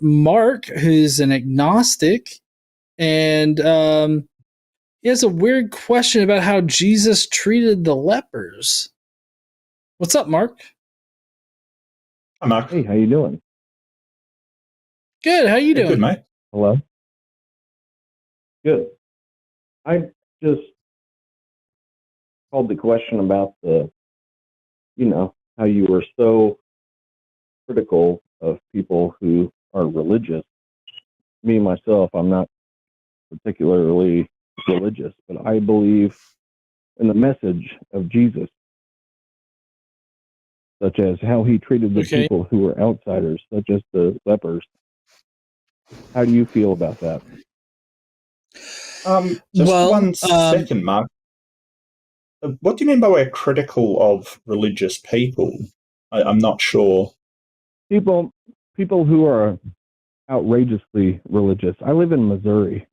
Mark, who's an agnostic, and he has a weird question about how Jesus treated the lepers. What's up, Mark? Hi, Mark. Hey, how you doing? Good. How you doing? Good, mate. Hello? Good. I just called the question about how you were so critical of people who are religious. Me, myself, I'm not particularly religious, but I believe in the message of Jesus, such as how he treated the people who were outsiders, such as the lepers. How do you feel about that? One second, Mark. What do you mean by we're critical of religious people? I'm not sure. People who are outrageously religious. I live in Missouri,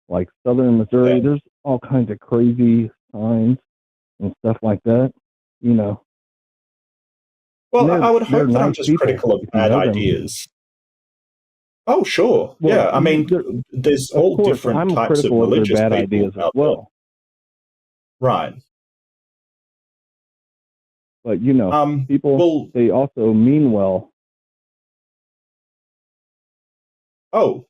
like southern Missouri. Yeah. There's all kinds of crazy signs and stuff like that, Well, I would hope that I'm just critical of bad ideas. Oh, sure. Well, yeah, I mean, there's all different types of religious bad people ideas as well. Right. But, people, they also mean well. Oh,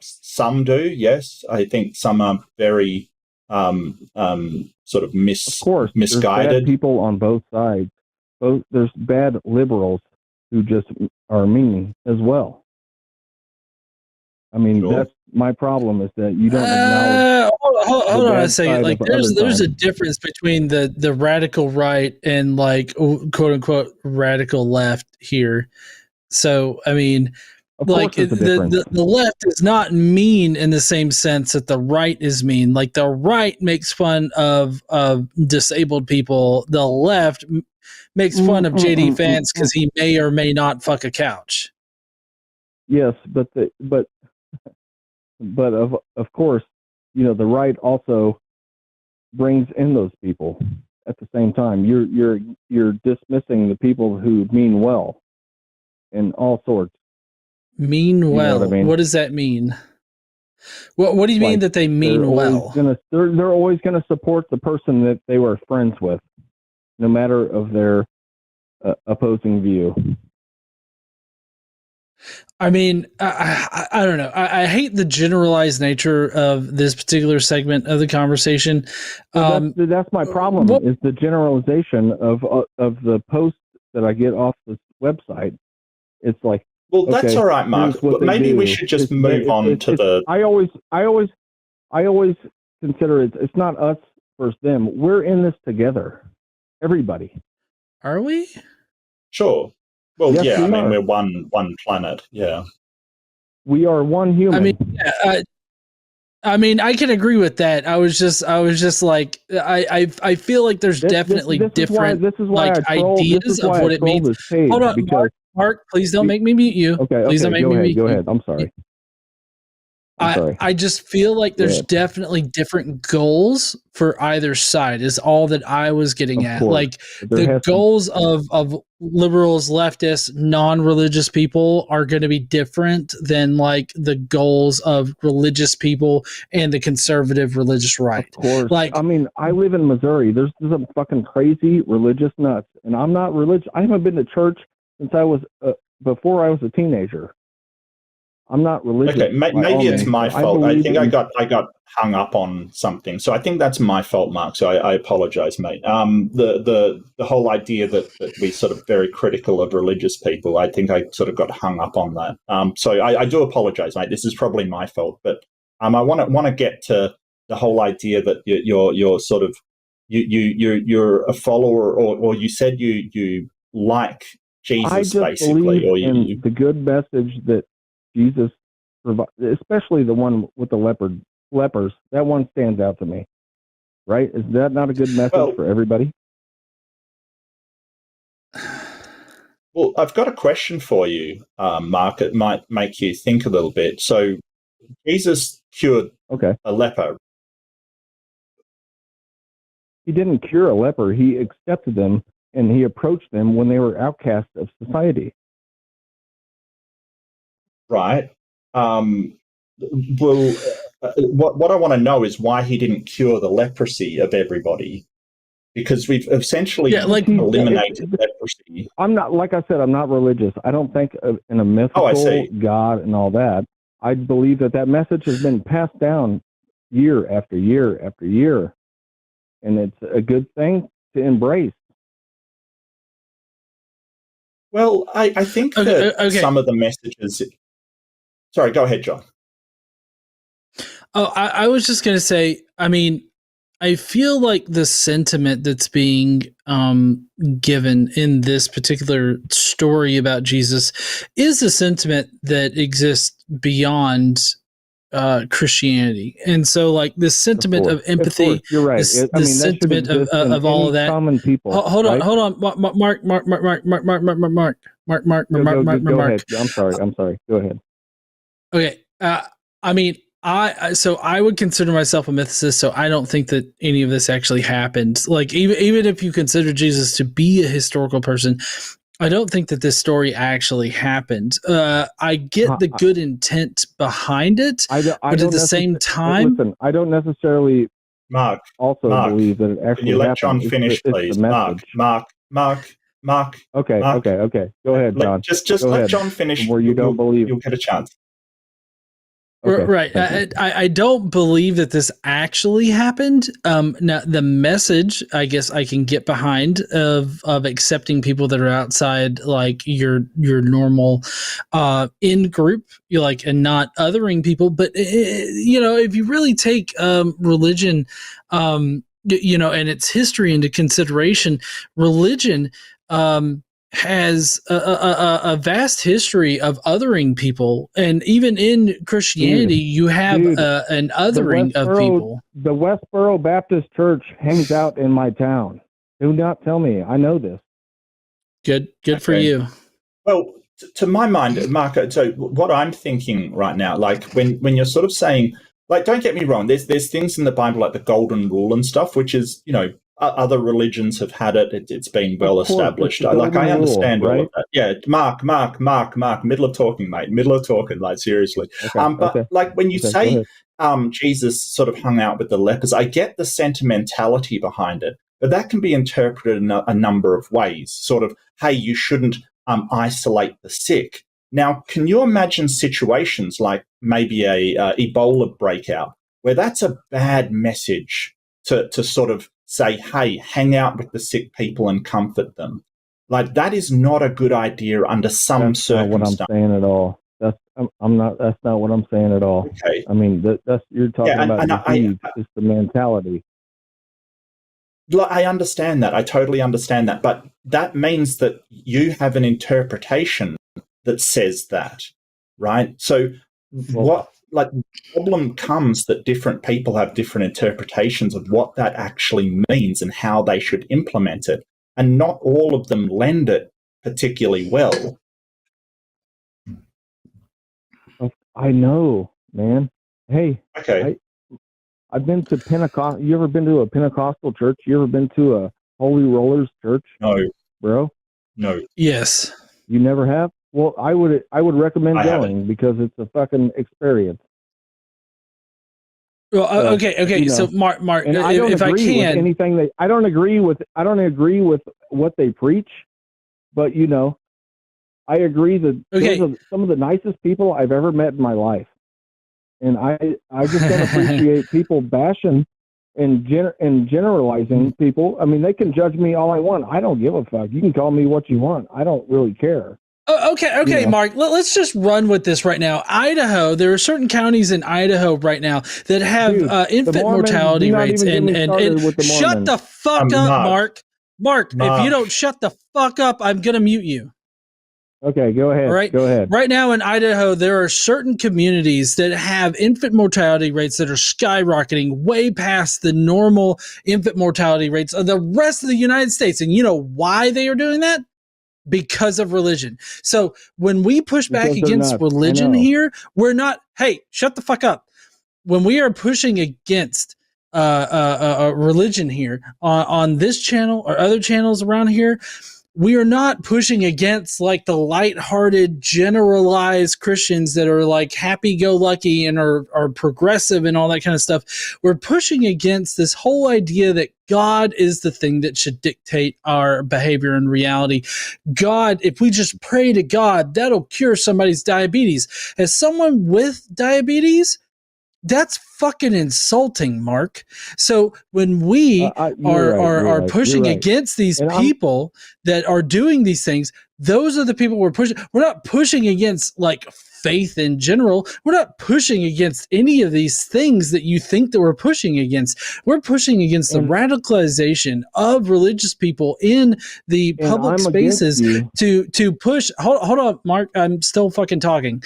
some do, yes. I think some are very sort of misguided. There's bad people on both sides. There's bad liberals who just are mean as well. I mean, that's my problem, is that you don't acknowledge. Hold on a second. Like, there's a difference between the radical right and, like, quote unquote radical left here. So, I mean, like, the left is not mean in the same sense that the right is mean. Like, the right makes fun of disabled people. The left makes fun of JD Vance because he may or may not fuck a couch. Yes, but of course, the right also brings in those people at the same time. You're dismissing the people who mean well in all sorts. Mean well. I mean? What does that mean? What do you mean that they mean well? They're always gonna support the person that they were friends with, no matter of their opposing view. I mean, I don't know. I hate the generalized nature of this particular segment of the conversation. That's my problem. Is the generalization of the posts that I get off this website. It's like, well, that's all right, Mark. But maybe we should just move on to the. I always consider it's not us versus them. We're in this together. Everybody. Are we? Sure. Well, yes, yeah, I mean, we're one planet, yeah. We are one human. I mean, I can agree with that. I was just like, I feel like there's definitely different ideas of what it means. Hold on, Mark, please don't make me mute you. Okay, please don't make me mute you. Go ahead. I'm sorry. I just feel like there's definitely different goals for either side is all that I was getting at. Like, the goals of liberals, leftists, non-religious people are going to be different than, like, the goals of religious people and the conservative religious right. Of course. Like, I mean, I live in Missouri. There's some fucking crazy religious nuts, and I'm not religious. I haven't been to church since I was before I was a teenager. I'm not religious. Okay, maybe it's my fault. I think I got hung up on something, so I think that's my fault, Mark. So I apologize, mate. The whole idea that we sort of very critical of religious people, I think I sort of got hung up on that. So I do apologize, mate. This is probably my fault, but I want to get to the whole idea that you're sort of you're a follower, or you said you like Jesus, I just basically, believe in the good message that Jesus provides, especially the one with the lepers. That one stands out to me. Right? Is that not a good message for everybody? Well, I've got a question for you, Mark. It might make you think a little bit. So, Jesus cured a leper. He didn't cure a leper. He accepted them, and he approached them when they were outcasts of society. right? Well, what I want to know is why he didn't cure the leprosy of everybody, because we've essentially eliminated leprosy. I'm not, like I said, I'm not religious. I don't think in a mythical God and all that. I believe that message has been passed down year after year after year, and it's a good thing to embrace. Well, I think that some of the messages. Sorry, go ahead, John. Oh, I was just going to say, I mean, I feel like the sentiment that's being given in this particular story about Jesus is a sentiment that exists beyond Christianity. And so, like, this sentiment of empathy, you're right. The sentiment of all of that. Common people. Hold on. Mark. Go ahead. I'm sorry. Go ahead. Okay. I mean, I would consider myself a mythicist, so I don't think that any of this actually happened. Like, even if you consider Jesus to be a historical person, I don't think that this story actually happened. I get the good intent behind it, but at the same time, listen, I don't necessarily Mark believe that it actually happened. Can you let John finish, please? Mark. Okay. Go ahead, John. Just let John finish. Where you don't believe, you'll get a chance. Okay, right. I don't believe that this actually happened. Now, the message, I guess I can get behind of accepting people that are outside, like your normal in group, and not othering people. But if you really take religion, and its history into consideration, religion has a vast history of othering people, and even in Christianity, you have an othering of people. The Westboro Baptist Church hangs out in my town. Do not tell me. I know this. Good for you. Well, to my mind, Marco, so what I'm thinking right now, like when you're sort of saying, like, don't get me wrong, there's things in the Bible like the golden rule and stuff, which is, other religions have had it. It's been well established. I understand all of that. Yeah, Mark, middle of talking, mate. Middle of talking, like, seriously. Like when you say Jesus sort of hung out with the lepers, I get the sentimentality behind it, but that can be interpreted in a number of ways. Sort of, hey, you shouldn't isolate the sick. Now, can you imagine situations like maybe a Ebola breakout where that's a bad message to sort of say, hey, hang out with the sick people and comfort them? Like, that is not a good idea under some circumstances. That's not what I'm saying at all. That's not what I'm saying at all. Okay. I mean, that's you're talking about disease. It's the mentality. I understand that. I totally understand that. But that means that you have an interpretation that says that, right? So the problem comes that different people have different interpretations of what that actually means and how they should implement it. And not all of them lend it particularly well. I know, man. Hey, okay. I've been to Pentecost. You ever been to a Pentecostal church? You ever been to a Holy Rollers church? No. Bro? No. Yes. You never have? Well, I would recommend going because it's a fucking experience. Well, okay. So, Mark, and I don't agree with anything I don't agree with what they preach, but I agree that those are some of the nicest people I've ever met in my life, and I just don't appreciate people bashing and generalizing people. I mean, they can judge me all I want. I don't give a fuck. You can call me what you want. I don't really care. Okay, Mark, let's just run with this right now. Idaho, there are certain counties in Idaho right now that have infant mortality rates. And shut the fuck up, Mark. Mark, if you don't shut the fuck up, I'm going to mute you. Okay, go ahead. Right? Go ahead. Right now in Idaho, there are certain communities that have infant mortality rates that are skyrocketing way past the normal infant mortality rates of the rest of the United States. And you know why they are doing that? Because of religion. So when we push back against religion here, we're not, hey, shut the fuck up. When we are pushing against religion here on this channel or other channels around here, we are not pushing against like the lighthearted, generalized Christians that are like happy-go-lucky and are progressive and all that kind of stuff. We're pushing against this whole idea that God is the thing that should dictate our behavior and reality. God, if we just pray to God, that'll cure somebody's diabetes. As someone with diabetes, that's fucking insulting, Mark. So when we are pushing against these people that are doing these things, those are the people we're pushing. We're not pushing against like faith in general. We're not pushing against any of these things that you think that we're pushing against. We're pushing against the radicalization of religious people in the public spaces to push. Hold on, Mark. I'm still fucking talking.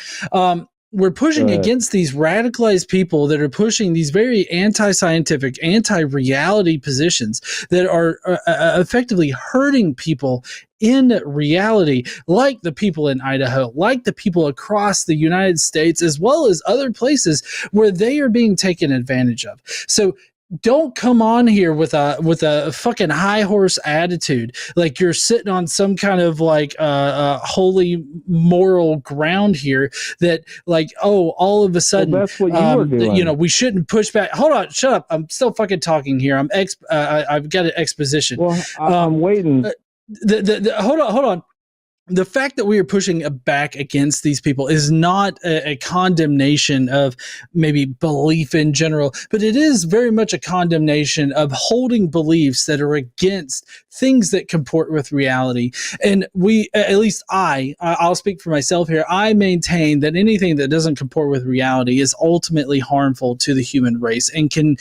We're pushing against these radicalized people that are pushing these very anti-scientific, anti-reality positions that are effectively hurting people in reality, like the people in Idaho, like the people across the United States, as well as other places where they are being taken advantage of. So don't come on here with a fucking high horse attitude, like you're sitting on some kind of like holy moral ground here that like, oh, all of a sudden, that's what you were doing. You know, we shouldn't push back. Hold on, shut up. I'm still fucking talking here. I've got an exposition. Well, I'm waiting. Hold on. The fact that we are pushing back against these people is not a condemnation of maybe belief in general, but it is very much a condemnation of holding beliefs that are against things that comport with reality. And we, at least I'll speak for myself here, I maintain that anything that doesn't comport with reality is ultimately harmful to the human race and can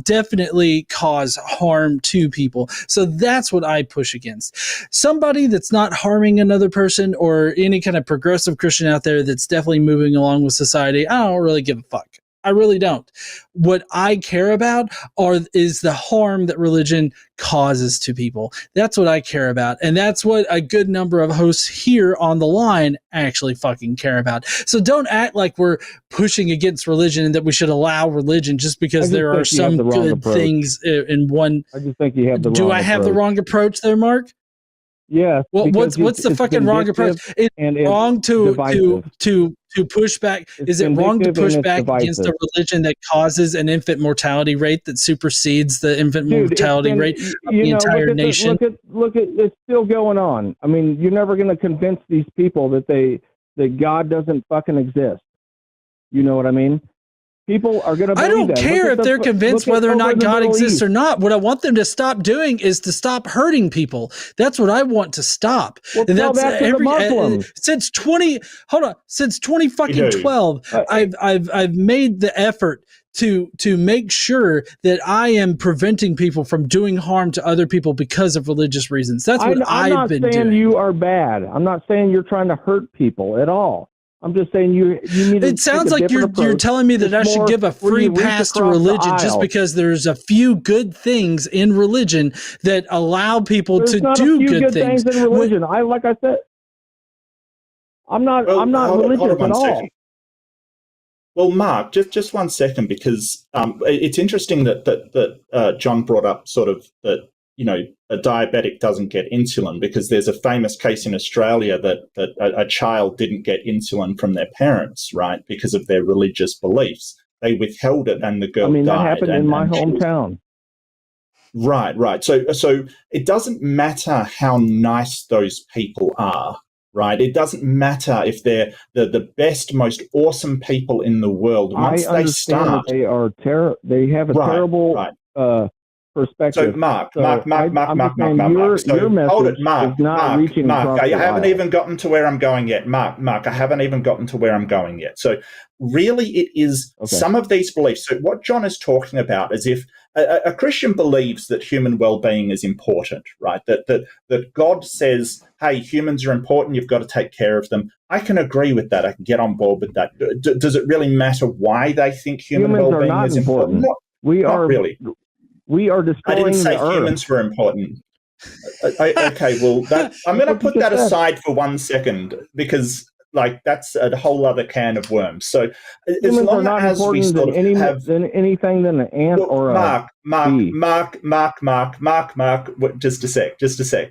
definitely cause harm to people. So that's what I push against. Somebody that's not harming another person or any kind of progressive Christian out there that's definitely moving along with society, I don't really give a fuck. I really don't. What I care about is the harm that religion causes to people. That's what I care about. And that's what a good number of hosts here on the line actually fucking care about. So don't act like we're pushing against religion and that we should allow religion just because there are some good things in one. I just think you have the wrong approach. Do I have the wrong approach there, Mark? Yeah. Well, what's the fucking wrong approach? It's wrong to push back. Is it wrong to push back against a religion that causes an infant mortality rate that supersedes the infant mortality rate of the entire nation? Look at it's still going on. I mean, you're never going to convince these people that God doesn't fucking exist. You know what I mean? People are going to believe I don't care if they're convinced whether or not God exists or not. What I want them to stop doing is to stop hurting people. That's what I want to stop. Well, and that's the Muslims. Since 2012, I've made the effort to make sure that I am preventing people from doing harm to other people because of religious reasons. That's what I've been doing. I'm not saying you are bad. I'm not saying you're trying to hurt people at all. I'm just saying you need to. It sounds like you're telling me that I should give a free pass to religion just because there's a few good things in religion that allow people to do good things. In religion. Like I said, I'm not religious at all. Well, Mark, just 1 second, because it's interesting that John brought up sort of that, you know, a diabetic doesn't get insulin, because there's a famous case in Australia that a child didn't get insulin from their parents, right, because of their religious beliefs. They withheld it and the girl died. That happened in my hometown. Right. So it doesn't matter how nice those people are, right? It doesn't matter if they're the best, most awesome people in the world. Once they start, they are they have a terrible perspective. So Mark. So your message is not reaching across the aisle. I haven't even gotten to where I'm going yet. Mark, I haven't even gotten to where I'm going yet. So really it is some of these beliefs. So what John is talking about is if a Christian believes that human well-being is important, right? That God says, hey, humans are important, you've got to take care of them. I can agree with that. I can get on board with that. Does it really matter why they think humans well-being is important? Not really. We are destroying I didn't say the humans were important. Okay, well, I'm going to put that aside for 1 second, because like that's a whole other can of worms. So as Humans long are not as we important sort of have than anything than an ant or a Mark, just a sec.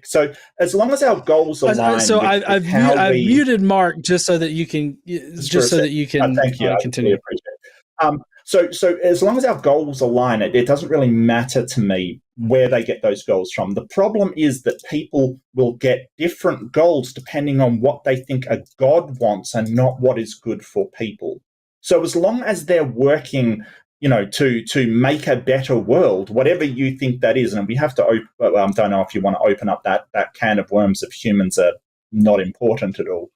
So as long as our goals align, so I've muted Mark just so that you can thank you. Continue. I really appreciate it. So as long as our goals align, it doesn't really matter to me where they get those goals from. The problem is that people will get different goals depending on what they think a God wants and not what is good for people. So as long as they're working, to make a better world, whatever you think that is, and we have to don't know if you want to open up that can of worms if humans are not important at all.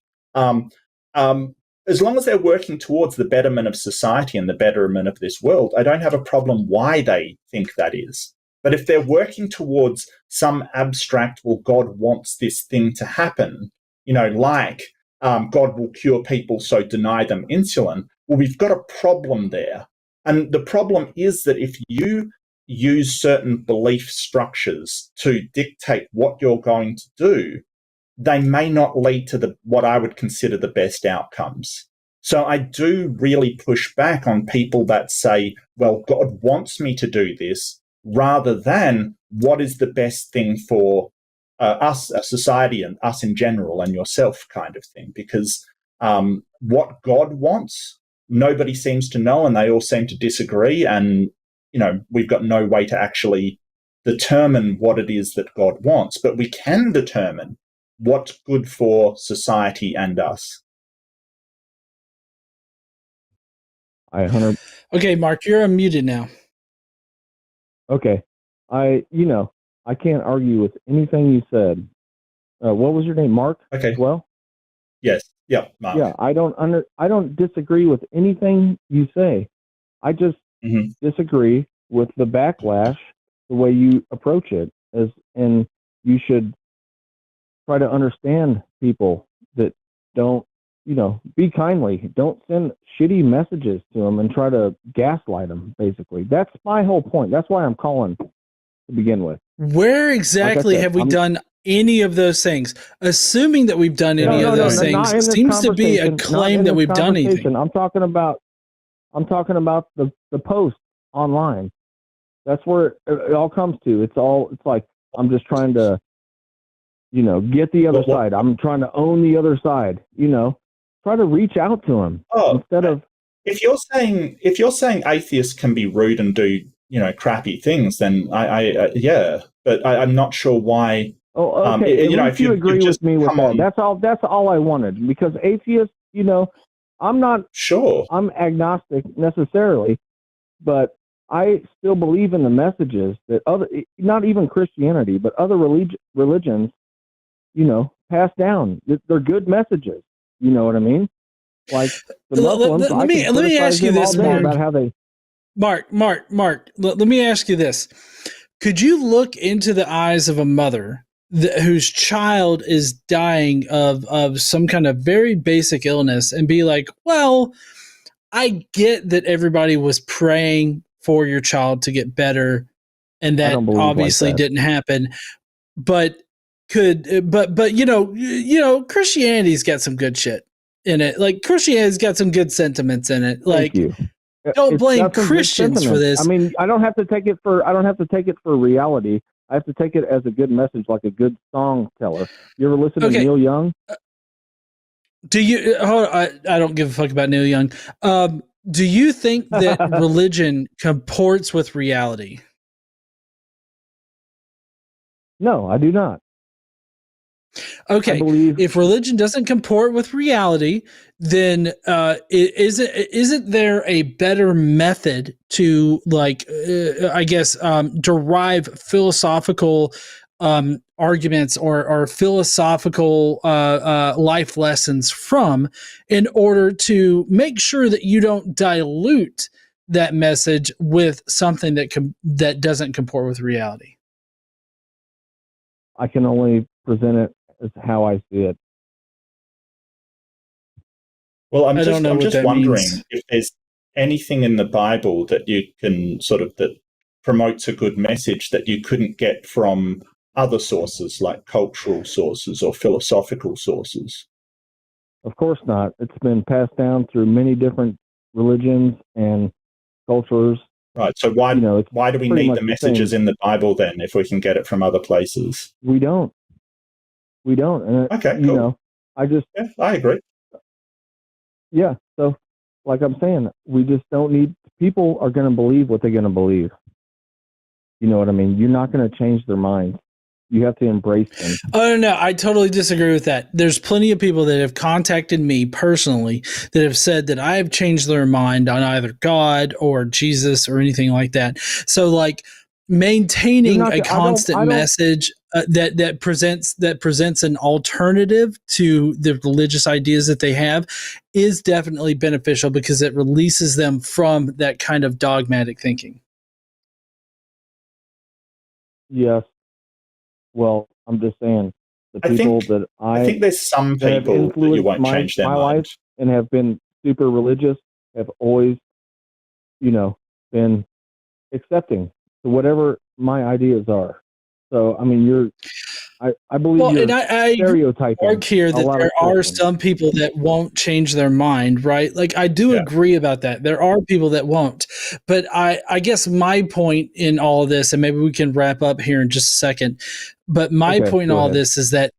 As long as they're working towards the betterment of society and the betterment of this world, I don't have a problem why they think that is. But if they're working towards some abstract, well, God wants this thing to happen, like God will cure people, so deny them insulin, well, we've got a problem there. And the problem is that if you use certain belief structures to dictate what you're going to do, they may not lead to what I would consider the best outcomes. So I do really push back on people that say, well, God wants me to do this, rather than what is the best thing for us, a society, and us in general, and yourself, kind of thing. Because what God wants, nobody seems to know, and they all seem to disagree. And, we've got no way to actually determine what it is that God wants, but we can determine what's good for society and us. Okay, Mark, you're unmuted now. Okay. I can't argue with anything you said. What was your name, Mark? Okay. Well? Yes. Yeah, Mark. Yeah, I don't disagree with anything you say. I just disagree with the backlash, the way you approach it, and you should try to understand people that don't, be kindly. Don't send shitty messages to them and try to gaslight them, basically. That's my whole point. That's why I'm calling to begin with. Where exactly have we done any of those things? Assuming that we've done any of those things seems to be a claim that we've done anything. I'm talking about the post online. That's where it all comes to. It's like I'm just trying to, get the other side. I'm trying to own the other side. Try to reach out to them instead of. If you're saying atheists can be rude and do crappy things, then I but I'm not sure why. Oh, okay. If you agree with me with that, that's all I wanted, because atheists, I'm not sure. I'm agnostic necessarily, but I still believe in the messages that not even Christianity, but other religions, pass down. They're good messages. You know what I mean? Like the Muslims. Let me ask you this, Mark. About how they. Mark. Let me ask you this: could you look into the eyes of a mother whose child is dying of some kind of very basic illness and be like, well, I get that everybody was praying for your child to get better, and that obviously didn't happen, but Christianity's got some good shit in it. Like, Christianity's got some good sentiments in it. Like, don't blame Christians for this. I mean, I don't have to take it for reality. I have to take it as a good message, like a good song teller. You ever listen to Neil Young? Do you? I don't give a fuck about Neil Young. Do you think that religion comports with reality? No, I do not. Okay, if religion doesn't comport with reality, then isn't there a better method to, derive philosophical arguments or philosophical life lessons from, in order to make sure that you don't dilute that message with something that doesn't comport with reality? I can only present it as how I see it. Well, I'm just wondering if there's anything in the Bible that you can that promotes a good message that you couldn't get from other sources, like cultural sources or philosophical sources. Of course not. It's been passed down through many different religions and cultures. Right. So why do we need the messages in the Bible then if we can get it from other places? We don't. And okay, cool. I agree. Yeah. So, like I'm saying, we just don't need. People are going to believe what they're going to believe. You know what I mean? You're not going to change their minds. You have to embrace them. Oh, no, I totally disagree with that. There's plenty of people that have contacted me personally that have said that I have changed their mind on either God or Jesus or anything like that. So, like, maintaining a constant message that presents an alternative to the religious ideas that they have is definitely beneficial because it releases them from that kind of dogmatic thinking. Yes. Well, I'm just saying I think there's some people that you won't change their mind. Life and have been super religious have always, been accepting to whatever my ideas are. So, I mean, I believe you're stereotyping. Mark here that there are some people that won't change their mind, right? Like, I do agree about that. There are people that won't. But I guess my point in all of this, and maybe we can wrap up here in just a second, but my point in all this is that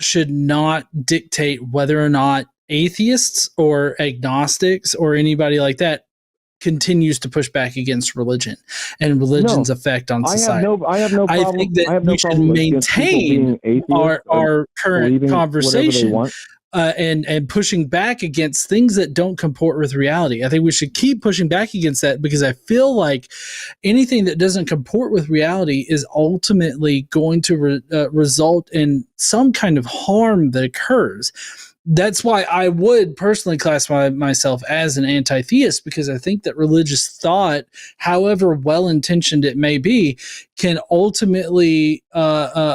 should not dictate whether or not atheists or agnostics or anybody like that continues to push back against religion and religion's effect on society. I have no problem. I think that we should maintain our current conversation and pushing back against things that don't comport with reality. I think we should keep pushing back against that because I feel like anything that doesn't comport with reality is ultimately going to result in some kind of harm that occurs. That's why I would personally classify myself as an anti-theist, because I think that religious thought, however well-intentioned it may be, can ultimately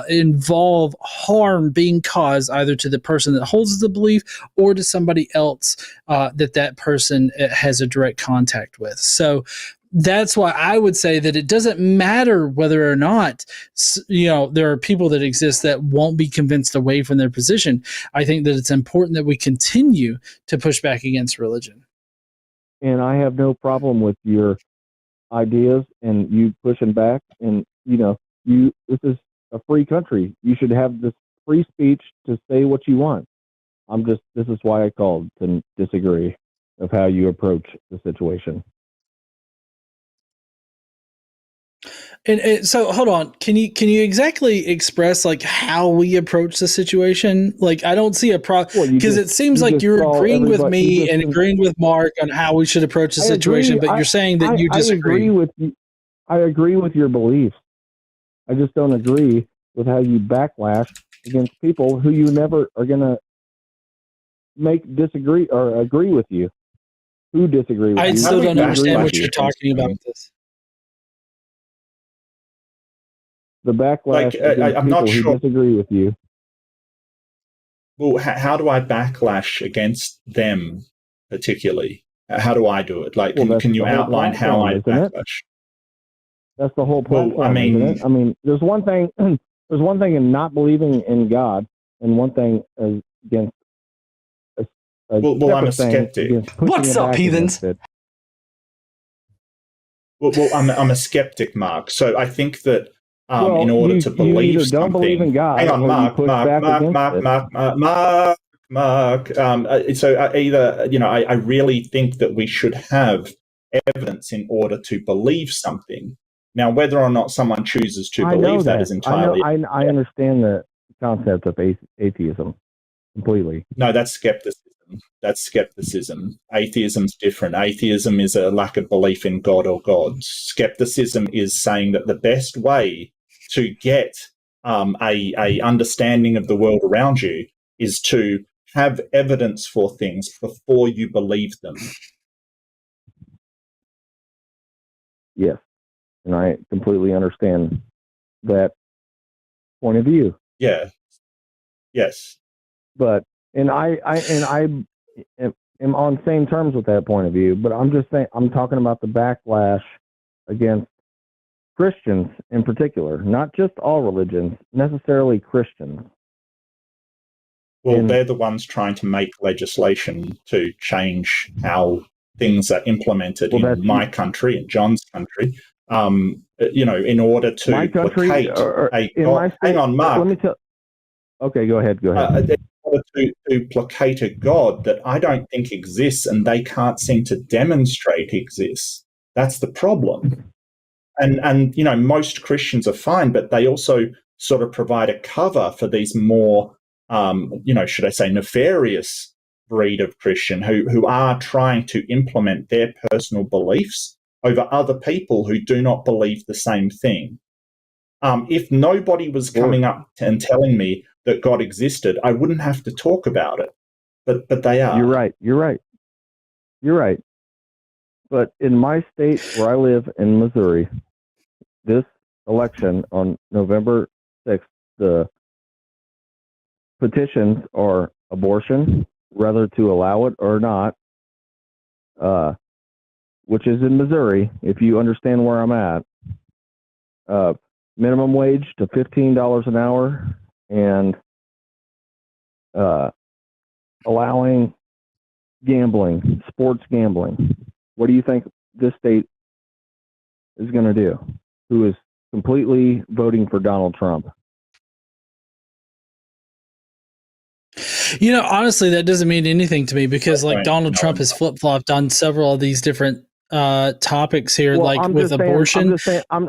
involve harm being caused either to the person that holds the belief or to somebody else that person has a direct contact with. So that's why I would say that it doesn't matter whether or not, there are people that exist that won't be convinced away from their position. I think that it's important that we continue to push back against religion. And I have no problem with your ideas and you pushing back. And, this is a free country. You should have this free speech to say what you want. This is why I called to disagree of how you approach the situation. And so, hold on. Can you exactly express like how we approach the situation? Like, I don't see a problem because it seems like you're agreeing with me and agreeing with Mark on how we should approach the situation, but you're saying that you disagree. I agree with your beliefs. I just don't agree with how you backlash against people who you never are going to make disagree or agree with you. Who disagree with you? I still don't understand what you're talking about with this. The backlash against people who disagree with you. Well, how do I backlash against them particularly? How do I do it? Like, can you outline how I backlash? That's the whole point. Well, I mean, there's one thing. There's one thing in not believing in God, and one thing against. Well, I'm a skeptic. What's up, heathens? Well, I'm a skeptic, Mark. So I think that in order to believe something, don't believe in God. Hang on, Mark. So either I really think that we should have evidence in order to believe something. Now, whether or not someone chooses to believe that is entirely. I understand the concept of atheism completely. No, that's skepticism. Atheism's different. Atheism is a lack of belief in God or gods. Skepticism is saying that the best way to get a understanding of the world around you is to have evidence for things before you believe them. Yes, and I completely understand that point of view. Yeah. Yes. But I am on same terms with that point of view. But I'm just saying, I'm talking about the backlash against Christians in particular, not just all religions, necessarily Christians. Well, they're the ones trying to make legislation to change how things are implemented in my country, in John's country, in order to placate a God. Hang on, Mark. Let me tell. Okay, go ahead. In order to placate a God that I don't think exists and they can't seem to demonstrate exists. That's the problem. And most Christians are fine, but they also sort of provide a cover for these more should I say, nefarious breed of Christian who are trying to implement their personal beliefs over other people who do not believe the same thing. If nobody was coming up and telling me that God existed, I wouldn't have to talk about it. But they are. You're right. But in my state where I live in Missouri, this election on November 6th, the petitions are abortion, whether to allow it or not, which is in Missouri, if you understand where I'm at, minimum wage to $15 an hour, and allowing gambling, sports gambling. What do you think this state is going to do? Who is completely voting for Donald Trump? Honestly, that doesn't mean anything to me because Donald Trump has flip-flopped on several of these different topics here, with abortion. I'm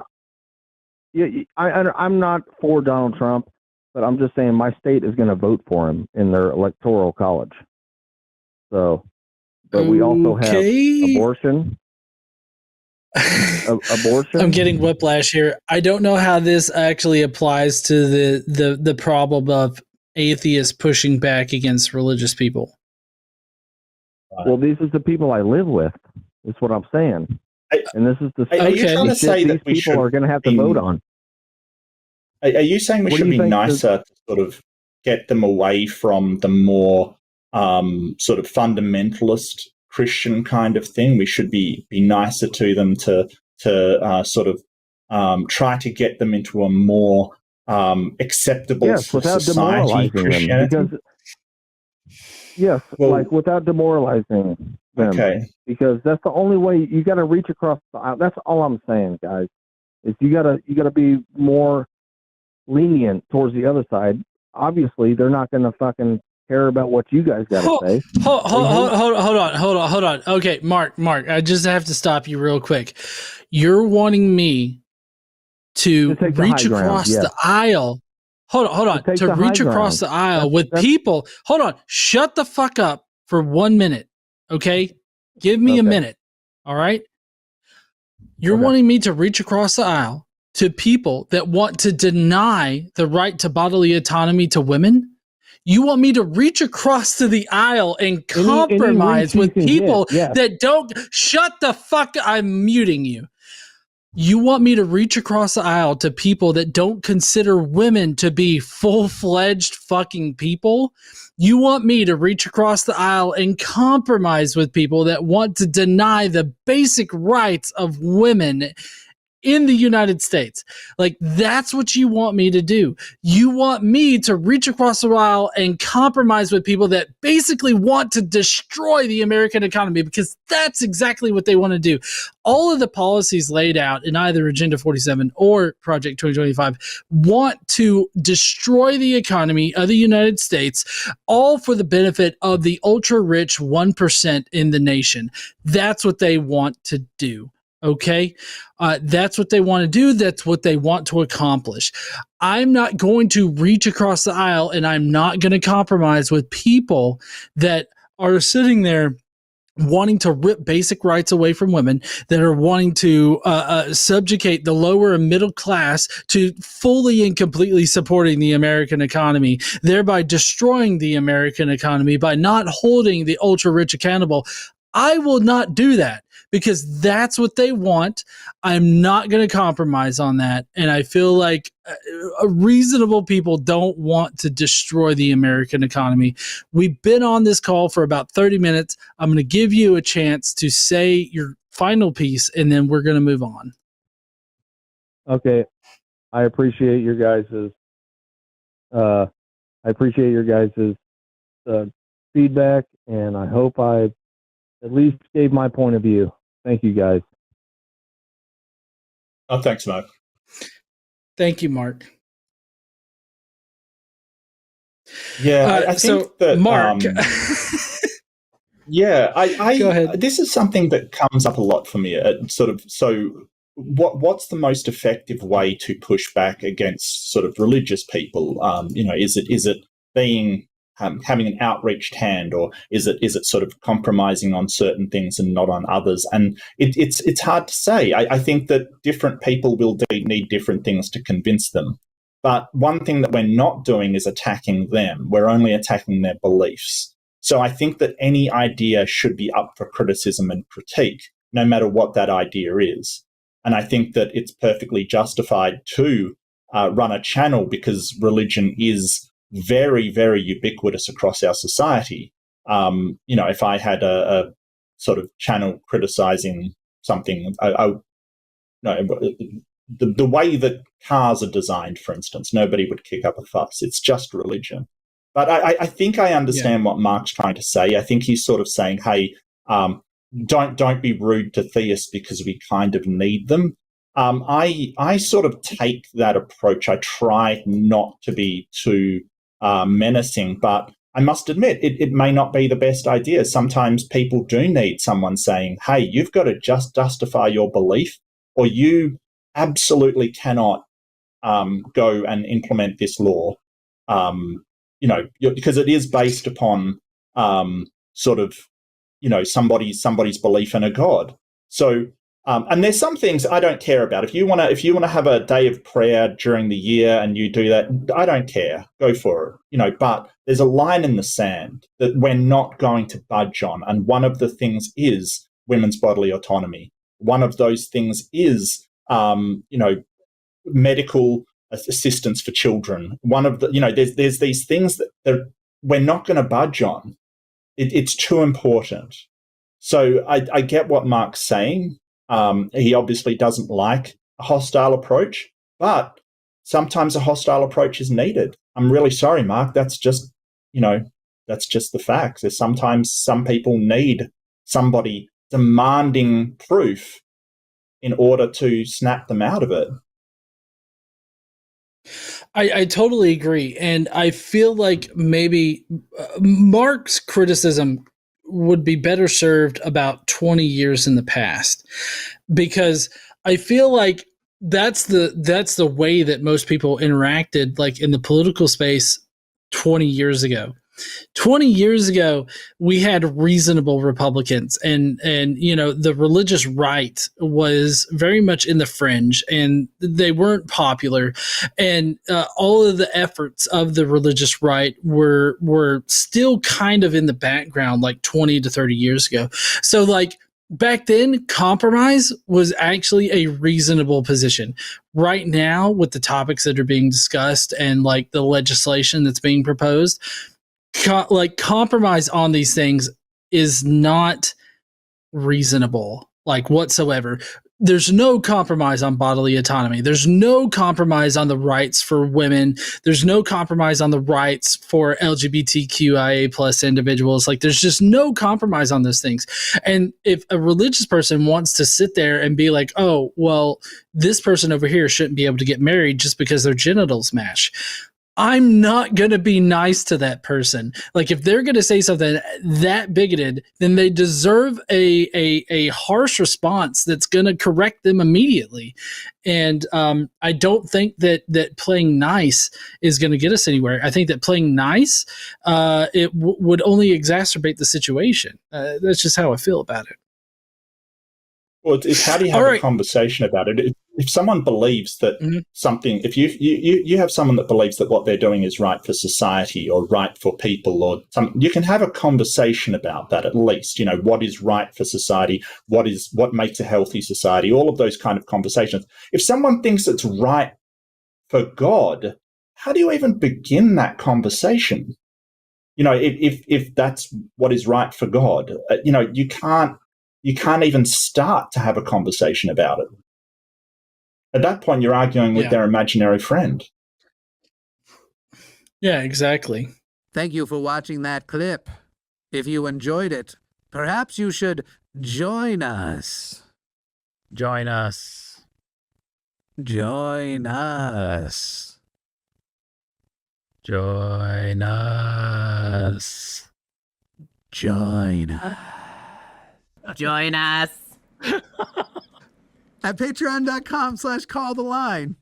not for Donald Trump, but I'm just saying my state is going to vote for him in their electoral college. So, but we also have abortion. Abortion. I'm getting whiplash here. I don't know how this actually applies to the problem of atheists pushing back against religious people. Well, these are the people I live with. That's what I'm saying. And this is the are you trying to say that these people are going to have to vote on. Are you saying we should be nicer to sort of get them away from the more sort of fundamentalist Christian kind of thing? We should be nicer to them to sort of try to get them into a more acceptable without society Christianity. Them. Without demoralizing them. Okay. Because that's the only way. You got to reach across the aisle. That's all I'm saying, guys. Is you gotta be more lenient towards the other side. Obviously, they're not going to fucking care about what you guys got to say. Hold on. Okay, Mark, I just have to stop you real quick. You're wanting me to reach across the aisle. Hold on. To reach across the aisle with people. Hold on. Shut the fuck up for 1 minute. Okay? Give me a minute. All right? You're wanting me to reach across the aisle to people that want to deny the right to bodily autonomy to women? You want me to reach across to the aisle and compromise with people that don't... Shut the fuck... I'm muting you. You want me to reach across the aisle to people that don't consider women to be full-fledged fucking people? You want me to reach across the aisle and compromise with people that want to deny the basic rights of women in the United States? Like, that's what you want me to do. You want me to reach across the aisle and compromise with people that basically want to destroy the American economy, because that's exactly what they want to do. All of the policies laid out in either Agenda 47 or Project 2025 want to destroy the economy of the United States, all for the benefit of the ultra-rich 1% in the nation. That's what they want to do. Okay, that's what they want to do. That's what they want to accomplish. I'm not going to reach across the aisle, and I'm not going to compromise with people that are sitting there wanting to rip basic rights away from women, that are wanting to subjugate the lower and middle class to fully and completely supporting the American economy, thereby destroying the American economy by not holding the ultra-rich accountable. I will not do that, because that's what they want. I'm not going to compromise on that. And I feel like reasonable people don't want to destroy the American economy. We've been on this call for about 30 minutes. I'm going to give you a chance to say your final piece, and then we're going to move on. Okay. I appreciate your guys' feedback, and I hope I at least gave my point of view. Thank you, guys. Oh, thanks, Mark. Thank you, Mark. Yeah, I think that Mark. Yeah, Go ahead. This is something that comes up a lot for me. What's the most effective way to push back against sort of religious people? Is it being having an outreached hand, or is it sort of compromising on certain things and not on others? And it's hard to say. I think that different people will need different things to convince them. But one thing that we're not doing is attacking them. We're only attacking their beliefs. So I think that any idea should be up for criticism and critique, no matter what that idea is. And I think that it's perfectly justified to run a channel, because religion is very, very ubiquitous across our society. If I had a sort of channel criticizing something, the way that cars are designed, for instance, nobody would kick up a fuss. It's just religion. But I think I understand what Mark's trying to say. I think he's sort of saying, hey, don't be rude to theists because we kind of need them. I sort of take that approach. I try not to be too menacing, but I must admit it may not be the best idea. Sometimes people do need someone saying, hey, you've got to just justify your belief, or you absolutely cannot go and implement this law. Because it is based upon somebody's belief in a God. So, and there's some things I don't care about. If you want to have a day of prayer during the year and you do that, I don't care. Go for it. But there's a line in the sand that we're not going to budge on. And one of the things is women's bodily autonomy. One of those things is, medical assistance for children. One of the, there's these things that we're not going to budge on. It's too important. So I get what Mark's saying. He obviously doesn't like a hostile approach, but sometimes a hostile approach is needed. I'm really sorry, Mark. That's just the facts. There's sometimes some people need somebody demanding proof in order to snap them out of it. I totally agree. And I feel like maybe Mark's criticism would be better served about 20 years in the past, because I feel like that's the way that most people interacted, like in the political space 20 years ago. 20 years ago, we had reasonable Republicans, and the religious right was very much in the fringe, and they weren't popular, and all of the efforts of the religious right were still kind of in the background, like 20 to 30 years ago. So like back then, compromise was actually a reasonable position. Right now, with the topics that are being discussed and like the legislation that's being proposed, compromise on these things is not reasonable, like whatsoever. There's no compromise on bodily autonomy. There's no compromise on the rights for women. There's no compromise on the rights for LGBTQIA plus individuals. Like there's just no compromise on those things. And if a religious person wants to sit there and be like, oh, well, this person over here shouldn't be able to get married just because their genitals match, I'm not going to be nice to that person. Like if they're going to say something that bigoted, then they deserve a harsh response that's going to correct them immediately. And I don't think that playing nice is going to get us anywhere. I think that playing nice, would only exacerbate the situation. That's just how I feel about it. Well, it's how do you have a conversation about it? If someone believes that something, if you have someone that believes that what they're doing is right for society or right for people or something, you can have a conversation about that at least. What is right for society? What makes a healthy society? All of those kind of conversations. If someone thinks it's right for God, how do you even begin that conversation? If that's what is right for God, you can't even start to have a conversation about it. At that point, you're arguing with their imaginary friend. Yeah, exactly. Thank you for watching that clip. If you enjoyed it, perhaps you should join us. Join us. Join us. Join us. Join us. Join us. At patreon.com/calltheline.